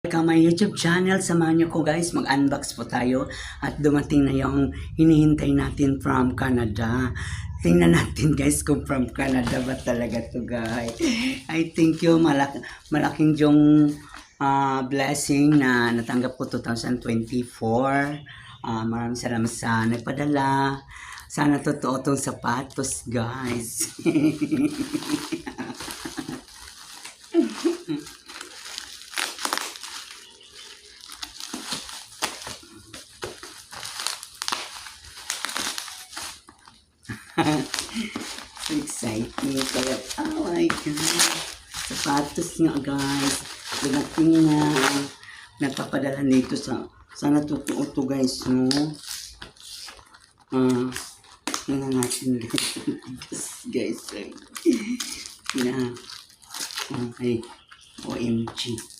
Welcome my YouTube channel. Samahan niyo ko guys, mag-unbox po tayo at dumating na yung hinihintay natin from Canada. Tingnan natin guys kung from Canada ba talaga to guys. I thank you, malaking yung blessing na natanggap ko 2024. Maraming salamat sa nagpadala. Sana totoo tong sapatos guys. So exciting pala. Oh my God. Sapatos nga guys. Dumating na. Nagpapadala nito sa sana totoo to guys, no? Tingnan natin guys. Na. Okay. OMG.